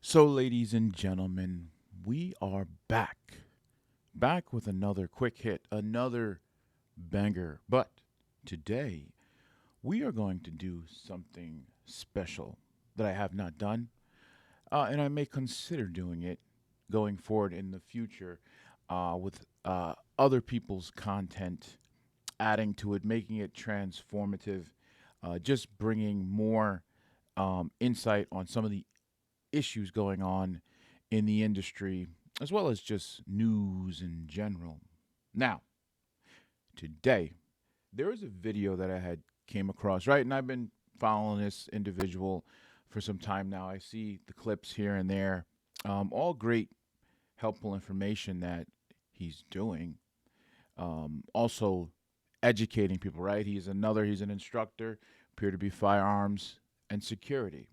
So, ladies and gentlemen, we are back. Back with another quick hit, another banger. But today, we are going to do something special that I have not done, and I may consider doing it going forward in the future with other people's content, adding to it, making it transformative, just bringing more insight on some of the issues going on in the industry, as well as just news in general. Now, today, there is a video that I had came across, right? And I've been following this individual for some time now. I see the clips here and there, all great, helpful information that he's doing. Also, educating people, right? He's an instructor, appear to be firearms and security,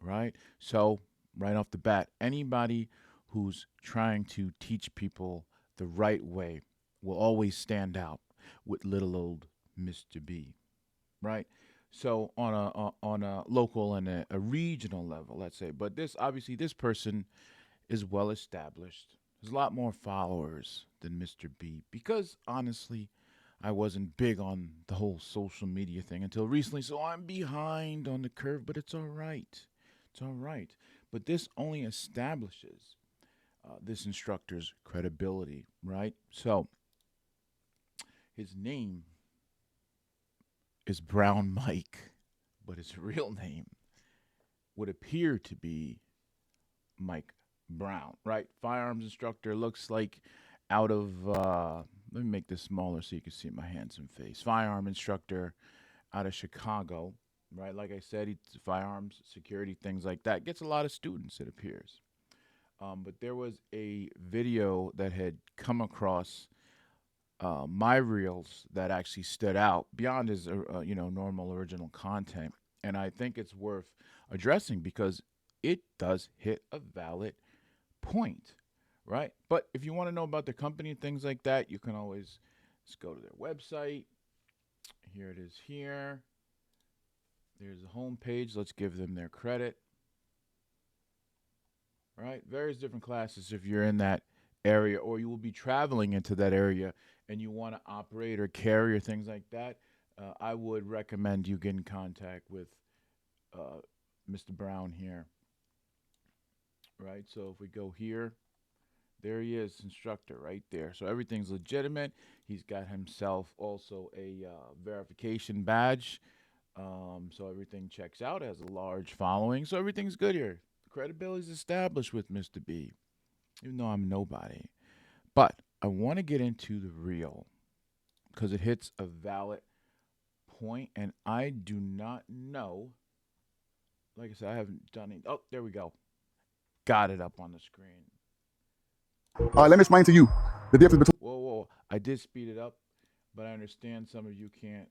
right? So, right off the bat, anybody who's trying to teach people the right way will always stand out with little old Mr. B, right? So on a local and a regional level, let's say, but this obviously this person is well established. There's a lot more followers than Mr. B because honestly, I wasn't big on the whole social media thing until recently, so I'm behind on the curve, but it's all right. It's all right. But this only establishes this instructor's credibility, right? So his name is Brown Mike, but his real name would appear to be Mike Brown, right? Firearms instructor looks like out of, let me make this smaller so you can see my handsome face. Firearm instructor out of Chicago, right? Like I said, firearms, security, things like that. Gets a lot of students, it appears. But there was a video that had come across my reels that actually stood out beyond his, normal original content, and I think it's worth addressing because it does hit a valid point, right? But if you want to know about the company and things like that, you can always just go to their website. Here it is. Here, there's the home page. Let's give them their credit. Right, various different classes if you're in that area or you will be traveling into that area and you want to operate or carry or things like that. I would recommend you get in contact with uh, Mr. Brown here, right? So if we go here, there he is, instructor right there. So everything's legitimate. He's got himself also a verification badge. So everything checks out, has a large following. So everything's good here. Credibility is established with Mr. B, even though I'm nobody. But I want to get into the real because it hits a valid point, and I do not know. Like I said, I haven't done it. Oh, there we go. Got it up on the screen. All right, let me explain to you the difference between. Whoa, whoa. I did speed it up, but I understand some of you can't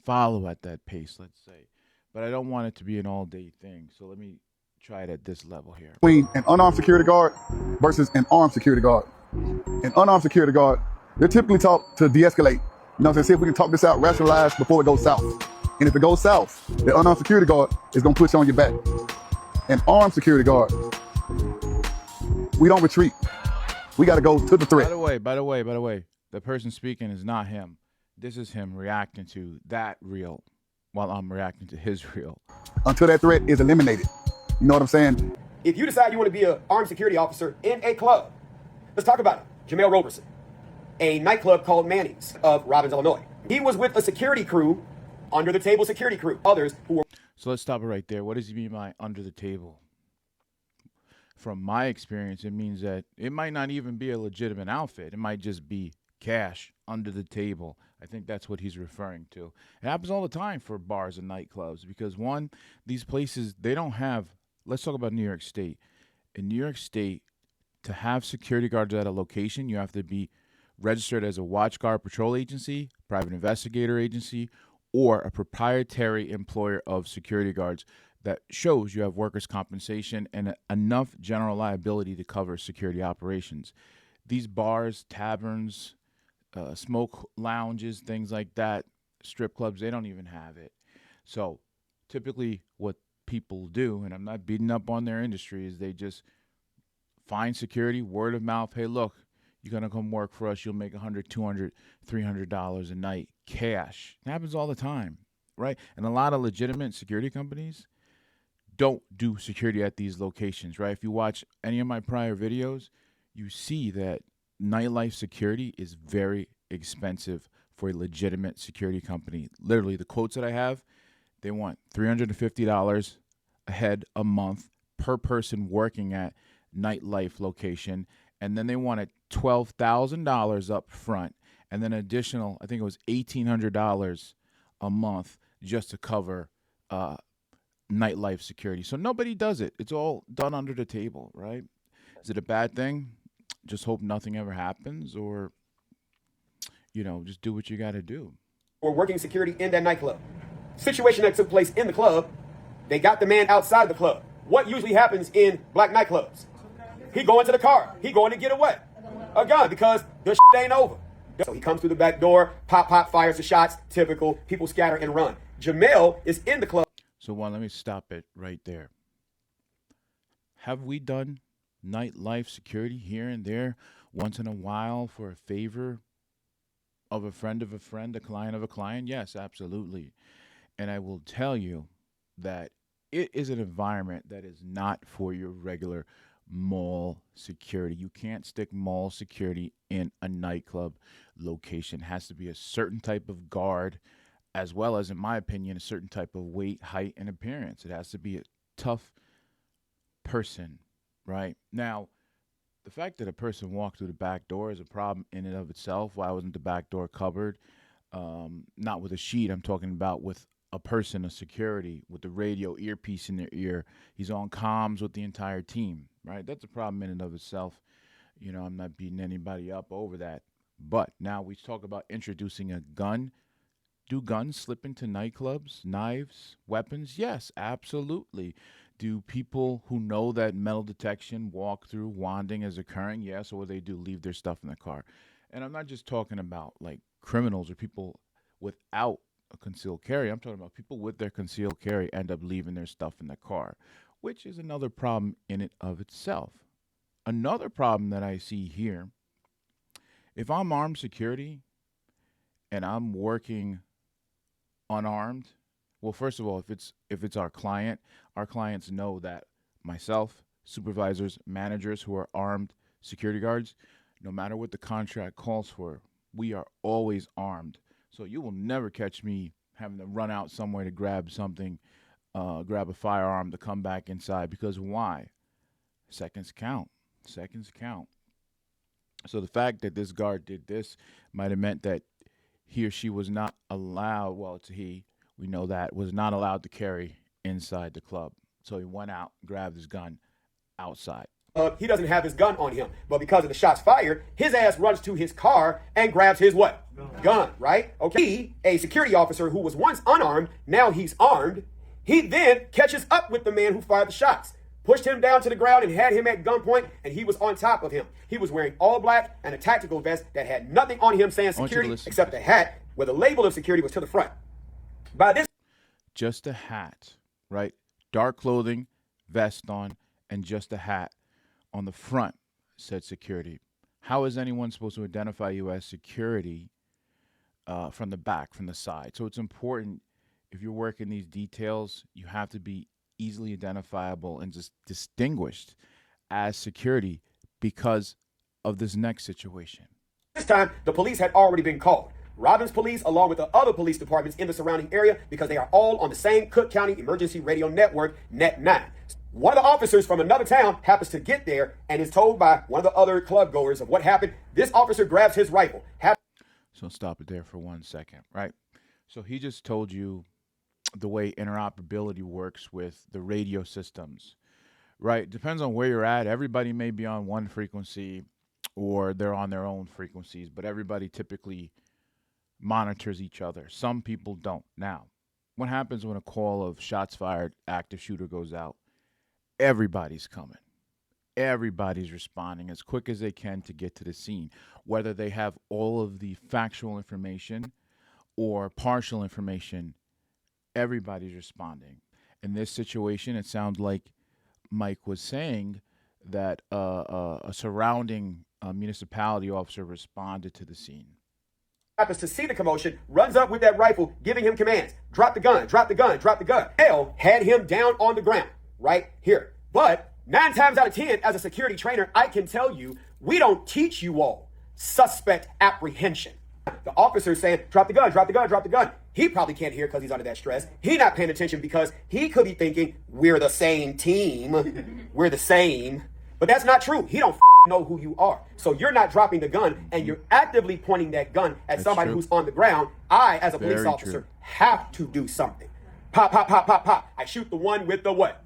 follow at that pace, let's say. But I don't want it to be an all day thing. So let me try it at this level here. Between an unarmed security guard versus an armed security guard. An unarmed security guard, they're typically taught to de-escalate. You know what I'm saying? See if we can talk this out, rationalize before it goes south. And if it goes south, the unarmed security guard is gonna put you on your back. An armed security guard, we don't retreat. We gotta go to the threat. By the way, the person speaking is not him. This is him reacting to that reel while I'm reacting to his reel. Until that threat is eliminated. You know what I'm saying? If you decide you want to be an armed security officer in a club, let's talk about it. Jamel Roberson, a nightclub called Manning's of Robbins, Illinois. He was with a security crew, under the table security crew, others who were. So let's stop it right there. What does he mean by under the table? From my experience, it means that it might not even be a legitimate outfit. It might just be cash under the table. I think that's what he's referring to. It happens all the time for bars and nightclubs because one, these places they don't have. Let's talk about New York State. In New York State, to have security guards at a location, you have to be registered as a watch guard patrol agency, private investigator agency, or a proprietary employer of security guards that shows you have workers' compensation and enough general liability to cover security operations. These bars, taverns, smoke lounges, things like that, strip clubs, they don't even have it. So typically what people do, and I'm not beating up on their industry, is they just find security, word of mouth. Hey, look, you're gonna come work for us. You'll make 100, 200, $300 a night cash. It happens all the time, right? And a lot of legitimate security companies don't do security at these locations, right? If you watch any of my prior videos, you see that nightlife security is very expensive for a legitimate security company. Literally, the quotes that I have, they want $350 a head a month per person working at nightlife location, and then they wanted $12,000 up front, and then additional, I think it was $1,800 a month just to cover nightlife security. So nobody does it. It's all done under the table, right? Is it a bad thing? Just hope nothing ever happens, or just do what you got to do. Or working security in that nightclub. Situation that took place in the club, they got the man outside of the club. What usually happens in black nightclubs? He going to the car. He going to get a what? A gun, because the shit ain't over. So he comes through the back door, pop, fires the shots. Typical. People scatter and run. Jamel is in the club. So, let me stop it right there. Have we done nightlife security here and there once in a while for a favor of a friend, a client of a client? Yes, absolutely. And I will tell you that it is an environment that is not for your regular mall security. You can't stick mall security in a nightclub location. It has to be a certain type of guard, as well as, in my opinion, a certain type of weight, height, and appearance. It has to be a tough person, right? Now, the fact that a person walked through the back door is a problem in and of itself. Why wasn't the back door covered? Not with a sheet. I'm talking about with a person, a security, with the radio earpiece in their ear. He's on comms with the entire team, right? That's a problem in and of itself. I'm not beating anybody up over that. But now we talk about introducing a gun. Do guns slip into nightclubs? Knives? Weapons? Yes, absolutely. Do people who know that metal detection, walk through, wanding is occurring? Yes, or they do leave their stuff in the car. And I'm not just talking about like criminals or people without a concealed carry. I'm talking about people with their concealed carry end up leaving their stuff in the car, which is another problem in and of itself. Another problem that I see here, if I'm armed security and I'm working unarmed, well, first of all, if it's our clients know that myself, supervisors, managers who are armed security guards, no matter what the contract calls for, we are always armed. So you will never catch me having to run out somewhere to grab something, grab a firearm to come back inside. Because why? Seconds count. Seconds count. So the fact that this guard did this might have meant that he or she was not allowed, well, it's a he, we know that, was not allowed to carry inside the club. So he went out, grabbed his gun outside. He doesn't have his gun on him, but because of the shots fired, his ass runs to his car and grabs his what? Gun, right? Okay. He, a security officer who was once unarmed, now he's armed. He then catches up with the man who fired the shots, pushed him down to the ground and had him at gunpoint, and he was on top of him. He was wearing all black and a tactical vest that had nothing on him saying security except a hat where the label of security was to the front. By this, just a hat, right? Dark clothing, vest on, and just a hat. On the front said security. How is anyone supposed to identify you as security from the back, from the side? So it's important, if you're working these details, you have to be easily identifiable and just distinguished as security because of this next situation. This time, the police had already been called. Robbins Police, along with the other police departments in the surrounding area, because they are all on the same Cook County Emergency Radio Network, Net 9. One of the officers from another town happens to get there and is told by one of the other club goers of what happened. This officer grabs his rifle. So stop it there for 1 second, right? So he just told you the way interoperability works with the radio systems, right? Depends on where you're at. Everybody may be on one frequency or they're on their own frequencies, but everybody typically monitors each other. Some people don't. Now, what happens when a call of shots fired, active shooter goes out? Everybody's coming. Everybody's responding as quick as they can to get to the scene, whether they have all of the factual information or partial information. Everybody's responding. In this situation, it sounds like Mike was saying that a surrounding municipality officer responded to the scene. Happens to see the commotion, runs up with that rifle, giving him commands. Drop the gun, drop the gun, drop the gun. Hell had him down on the ground, right here. But 9 times out of 10, as a security trainer, I can tell you, we don't teach you all suspect apprehension. The officer saying, drop the gun, drop the gun, drop the gun. He probably can't hear because he's under that stress. He not paying attention because he could be thinking, we're the same team. We're the same. But that's not true. He don't know who you are. So you're not dropping the gun and you're actively pointing that gun at somebody who's on the ground. I, as a police officer, have to do something. Pop, pop, pop, pop, pop. I shoot the one with the what?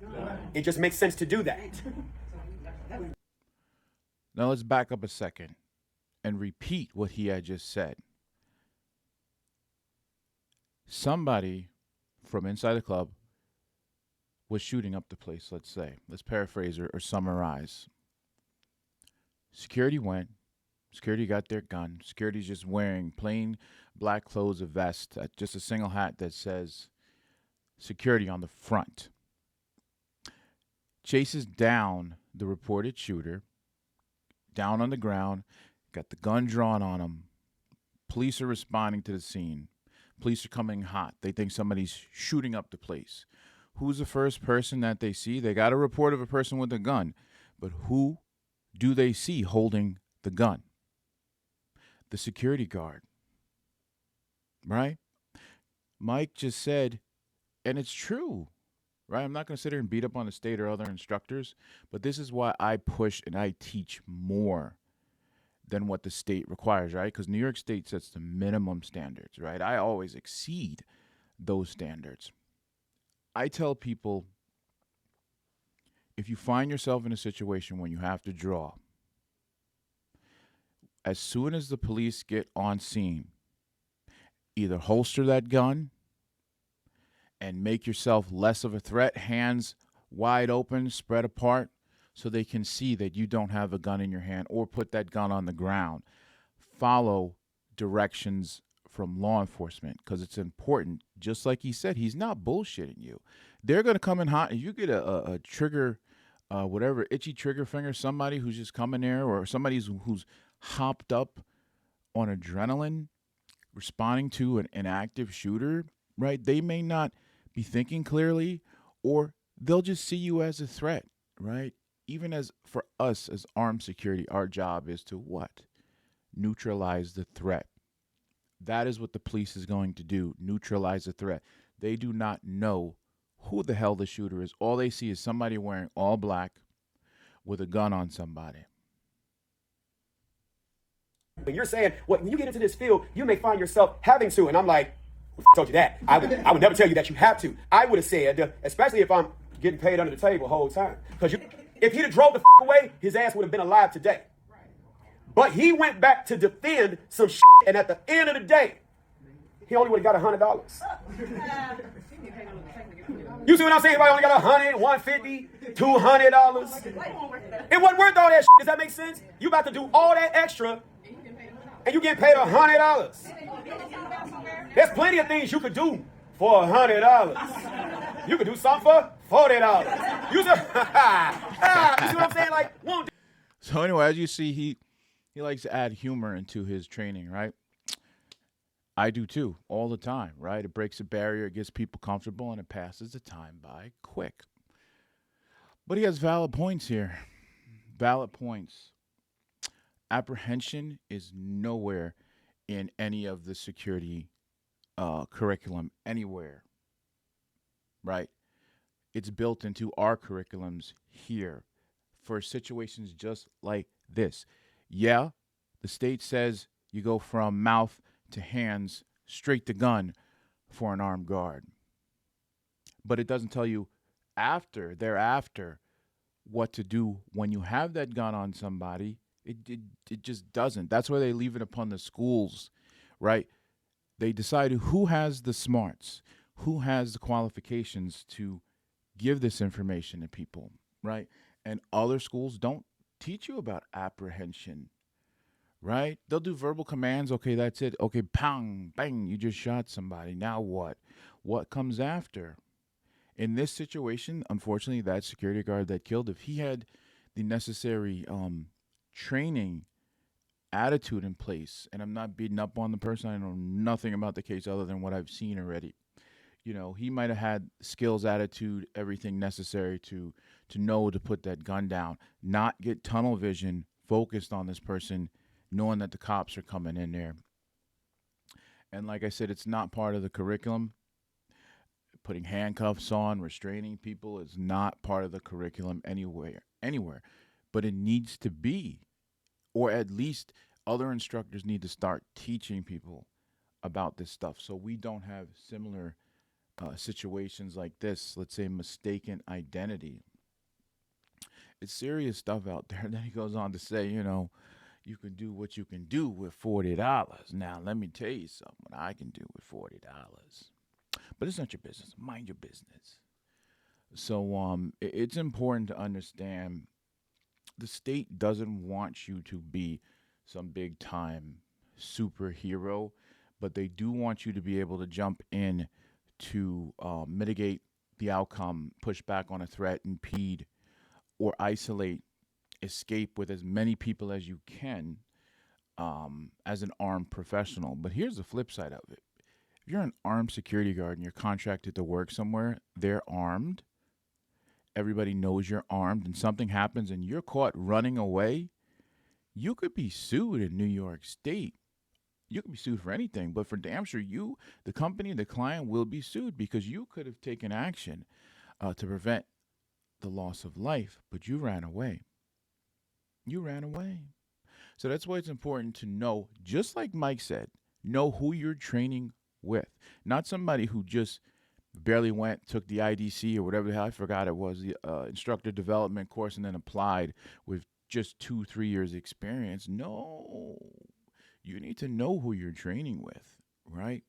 It just makes sense to do that. Now let's back up a second and repeat what he had just said. Somebody from inside the club was shooting up the place, let's say. Let's paraphrase or summarize. Security went. Security got their gun. Security's just wearing plain black clothes, a vest, just a single hat that says security on the front. Chases down the reported shooter, down on the ground, got the gun drawn on him. Police are responding to the scene. Police are coming hot. They think somebody's shooting up the place. Who's the first person that they see? They got a report of a person with a gun. But who do they see holding the gun? The security guard. Right? Mike just said, and it's true, right? I'm not going to sit here and beat up on the state or other instructors, but this is why I push and I teach more than what the state requires, right? Because New York State sets the minimum standards, right? I always exceed those standards. I tell people, if you find yourself in a situation when you have to draw, as soon as the police get on scene, either holster that gun and make yourself less of a threat, hands wide open, spread apart, so they can see that you don't have a gun in your hand, or put that gun on the ground. Follow directions from law enforcement, because it's important. Just like he said, he's not bullshitting you. They're going to come in hot. If you get a trigger, whatever, itchy trigger finger, somebody who's just coming there, or somebody who's hopped up on adrenaline, responding to an active shooter, right? They may not be thinking clearly, or they'll just see you as a threat, right? Even as for us as armed security, our job is to what? Neutralize the threat. That is what the police is going to do, neutralize the threat. They do not know who the hell the shooter is. All they see is somebody wearing all black with a gun on somebody. When you're saying, when you get into this field, you may find yourself having to, and I'm like, who told you that? I would never tell you that you have to. I would have said, especially if I'm getting paid under the table the whole time. Because if he'd have drove the away, his ass would have been alive today. But he went back to defend some shit, and at the end of the day, he only would have got $100. You see what I'm saying? If I only got $100, $150, $200, it wasn't worth all that shit. Does that make sense? You about to do all that extra, and you get paid $100. There's plenty of things you could do for $100. You could do something for $40. You see what I'm saying? Like, won't. So anyway, as you see, he likes to add humor into his training, right? I do too, all the time, right? It breaks a barrier, it gets people comfortable, and it passes the time by quick. But he has valid points here. Valid points. Apprehension is nowhere in any of the security curriculum anywhere, right? It's built into our curriculums here for situations just like this. Yeah, the state says you go from mouth to hands straight to gun for an armed guard. But it doesn't tell you thereafter, what to do when you have that gun on somebody. It just doesn't. That's why they leave it upon the schools, right? They decide who has the smarts, who has the qualifications to give this information to people, right? And other schools don't teach you about apprehension, right? They'll do verbal commands. Okay, that's it. Okay, pang, bang, you just shot somebody. Now what? What comes after? In this situation, unfortunately, that security guard that killed, if he had the necessary training attitude in place, and I'm not beating up on the person, I know nothing about the case other than what I've seen already. He might have had skills, attitude, everything necessary to know to put that gun down, not get tunnel vision focused on this person, knowing that the cops are coming in there. And like I said, it's not part of the curriculum. Putting handcuffs on, restraining people is not part of the curriculum anywhere. But it needs to be, or at least other instructors need to start teaching people about this stuff so we don't have similar situations like this. Let's say mistaken identity. It's serious stuff out there. Then he goes on to say, you can do what you can do with $40. Now, let me tell you something what I can do with $40. But it's not your business. Mind your business. So it's important to understand the state doesn't want you to be some big time superhero, but they do want you to be able to jump in to mitigate the outcome, push back on a threat, impede, or isolate, escape with as many people as you can as an armed professional. But here's the flip side of it. If you're an armed security guard and you're contracted to work somewhere, they're armed. Everybody knows you're armed, and something happens and you're caught running away, you could be sued in New York State. You could be sued for anything, but for damn sure, the company, the client, will be sued because you could have taken action to prevent the loss of life, but you ran away. You ran away. So that's why it's important to know, just like Mike said, know who you're training with. Not somebody who just barely went, took the IDC or whatever the hell, I forgot it was, the instructor development course, and then applied with just 2-3 years experience. No, you need to know who you're training with, right?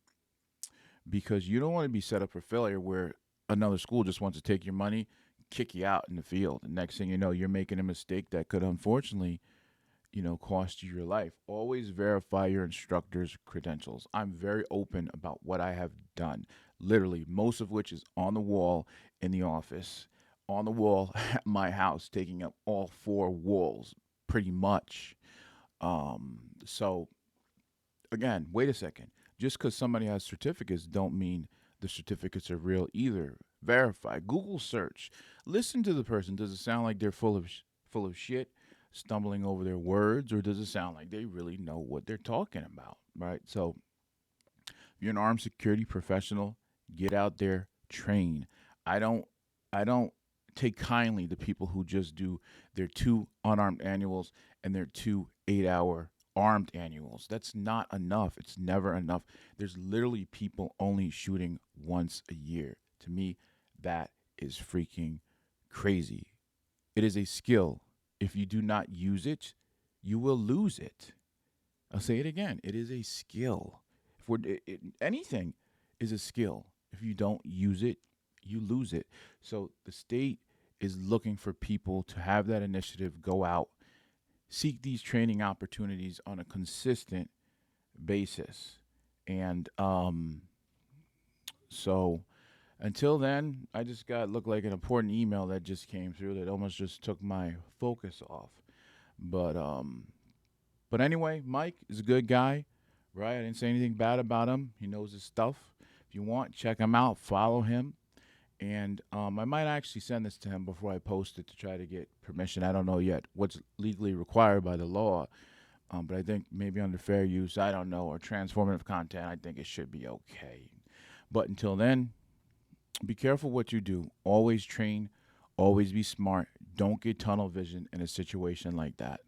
Because you don't want to be set up for failure where another school just wants to take your money, kick you out in the field. And next thing you know, you're making a mistake that could unfortunately, cost you your life. Always verify your instructor's credentials. I'm very open about what I have done. Literally, most of which is on the wall in the office, on the wall at my house, taking up all 4 walls, pretty much. So again, wait a second. Just because somebody has certificates don't mean the certificates are real either. Verify. Google search. Listen to the person. Does it sound like they're full of shit, stumbling over their words, or does it sound like they really know what they're talking about? Right. So, if you're an armed security professional, get out there, train. I don't. I don't take kindly to people who just do their 2 unarmed annuals and their 2 8-hour armed annuals. That's not enough. It's never enough. There's literally people only shooting once a year. To me, that is freaking crazy. It is a skill. If you do not use it, you will lose it. I'll say it again. It is a skill. If anything is a skill. If you don't use it, you lose it. So the state is looking for people to have that initiative, go out, seek these training opportunities on a consistent basis. And so until then, I just got looked like an important email that just came through that almost just took my focus off. But anyway, Mike is a good guy, right? I didn't say anything bad about him. He knows his stuff. If you want, check him out, follow him. And I might actually send this to him before I post it to try to get permission. I don't know yet what's legally required by the law. But I think maybe under fair use, I don't know, or transformative content, I think it should be okay. But until then, be careful what you do. Always train, always be smart. Don't get tunnel vision in a situation like that.